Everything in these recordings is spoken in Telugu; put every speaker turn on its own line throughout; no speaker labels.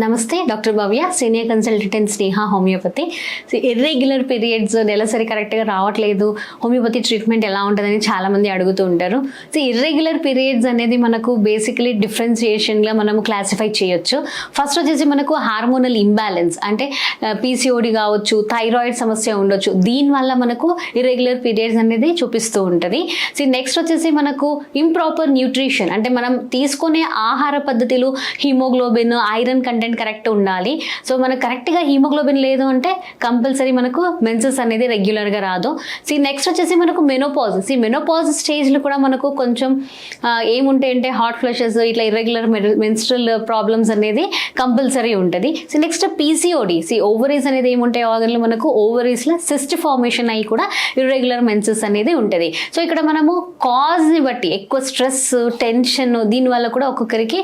నమస్తే, doctor Bhavya, senior consultant in Sneha homeopathy. Irregular periods నెలసరి కరెక్ట్గా రావట్లేదు, హోమియోపతి ట్రీట్మెంట్ ఎలా ఉంటుందని చాలామంది అడుగుతూ ఉంటారు. సో ఇర్రెగ్యులర్ పీరియడ్స్ అనేది మనకు బేసికలీ డిఫరెన్సియేషన్గా మనము క్లాసిఫై చేయొచ్చు. ఫస్ట్ వచ్చేసి మనకు హార్మోనల్ ఇంబ్యాలెన్స్, అంటే పీసీఓడి కావచ్చు, థైరాయిడ్ సమస్య ఉండొచ్చు, దీనివల్ల మనకు ఇర్రెగ్యులర్ పీరియడ్స్ అనేది చూపిస్తూ ఉంటుంది. సో నెక్స్ట్ వచ్చేసి మనకు ఇంప్రాపర్ న్యూట్రిషన్, అంటే మనం తీసుకునే ఆహార పద్ధతులు, హీమోగ్లోబిన్, ఐరన్ కంటెంట్ కరెక్ట్ ఉండాలి. సో మనకు కరెక్ట్గా హీమోగ్లోబిన్ లేదు అంటే కంపల్సరీ మనకు మెన్సెస్ అనేది రెగ్యులర్గా రాదు. సో నెక్స్ట్ వచ్చేసి మనకు మెనోపాజ్. మెనోపాజ్ స్టేజ్లో కూడా మనకు కొంచెం ఏముంటాయి అంటే హాట్ ఫ్లషెస్, ఇట్లా ఇర్రెగ్యులర్ మెన్స్ట్రల్ ప్రాబ్లమ్స్ అనేది కంపల్సరీ ఉంటుంది. So next PCOD. ఓవరీస్ అనేది ఏముంటాయి ఆర్గన్లు, మనకు ఓవరీస్లో సిస్ట్ ఫార్మేషన్ అయ్యి కూడా ఇర్రెగ్యులర్ మెన్సెస్ అనేది ఉంటుంది. సో ఇక్కడ మనము కాజ్ని బట్టి ఎక్కువ స్ట్రెస్, టెన్షన్, దీనివల్ల కూడా ఒక్కొక్కరికి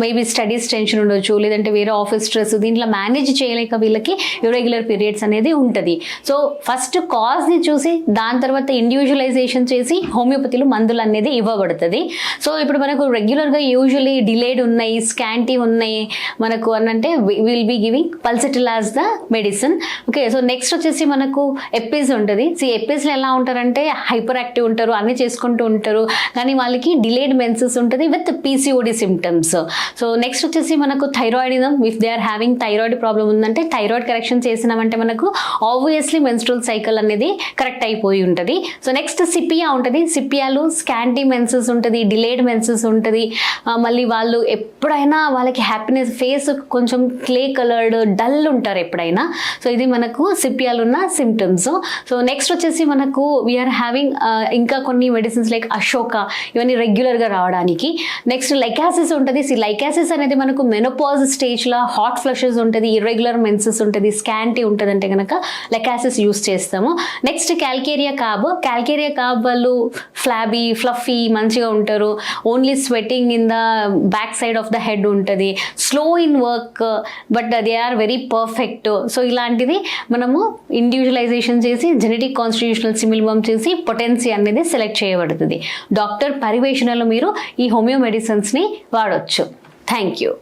మేబీ స్టడీస్ టెన్షన్ ఉండొచ్చు, లేదంటే వేరే ఆఫీస్ స్ట్రెస్, దీంట్లో మేనేజ్ చేయలేక వీళ్ళకి ఇర్రెగ్యులర్ పీరియడ్స్ అనేది ఉంటుంది. సో ఫస్ట్ కాజ్ని చూసి దాని తర్వాత ఇండివిజువలైజేషన్ చేసి హోమియోపతిలో మందులు అనేది ఇవ్వబడుతుంది. సో ఇప్పుడు మనకు రెగ్యులర్గా యూజువలీ డిలేడ్ ఉన్నాయి, స్కాంటీ ఉన్నాయి మనకు అనంటే will be giving pulsatilla as the medicine. Okay, so next వచ్చేసి మనకు ఎపిస్ ఉంటుంది. ఎపిస్లో ఎలా ఉంటారంటే హైపర్ యాక్టివ్ ఉంటారు, అన్నీ చేసుకుంటూ ఉంటారు, కానీ వాళ్ళకి డిలేడ్ మెన్సెస్ ఉంటుంది with PCOD symptoms. So next వచ్చేసి మనకు thyroidism. If they are having thyroid problem ఉందంటే థైరాయిడ్ కరెక్షన్ చేసినామంటే మనకు ఆబ్వియస్లీ మెన్స్ట్రల్ సైకిల్ అనేది కరెక్ట్ అయిపోయి ఉంటుంది. సో నెక్స్ట్ సిపియా ఉంటుంది. సిపియాలో స్కాంటీ మెన్సెస్ ఉంటుంది, డిలేడ్ మెన్సెస్ ఉంటుంది. మళ్ళీ వాళ్ళు ఎప్పుడైనా వాళ్ళకి హ్యాపీనెస్, ఫేస్ కొంచెం క్లే కలర్డ్, డల్ ఉంటారు ఎప్పుడైనా. సో ఇది మనకు సిపియాలో ఉన్న సిమ్టమ్స్. సో నెక్స్ట్ వచ్చేసి మనకు వీఆర్ హ్యావింగ్ ఇంకా కొన్ని మెడిసిన్స్ లైక్ అశోక, ఇవన్నీ రెగ్యులర్గా రావడానికి. నెక్స్ట్ లైకాసిస్ ఉంటుంది. లైకాసిస్ అనేది మనకు మెనోపాజ్ స్టేజ్లో హాట్ ఫ్లషెస్ ఉంటుంది, ఇర్రెగ్యులర్ మెన్సెస్ ఉంటుంది, స్కాంటీ ఉంటుంది అంటే కనుక లైకాసిస్ యూస్ చేస్తాము. Next calcarea carb. Calcarea carb వాళ్ళు ఫ్లాబీ, ఫ్లఫీ, మంచిగా ఉంటారు. Only sweating in the back side of the head ఉంటుంది, slow in work, but they are very perfect. So ఇలాంటిది మనము ఇండివిజువలైజేషన్ చేసి జెనెటిక్ కాన్స్టిట్యూషనల్ సిమిల్బమ్ చేసి పొటెన్సీ అనేది సెలెక్ట్ చేయబడుతుంది. డాక్టర్ పరివేషణలో మీరు ఈ హోమియో మెడిసిన్స్ని వాడవచ్చు. Thank you.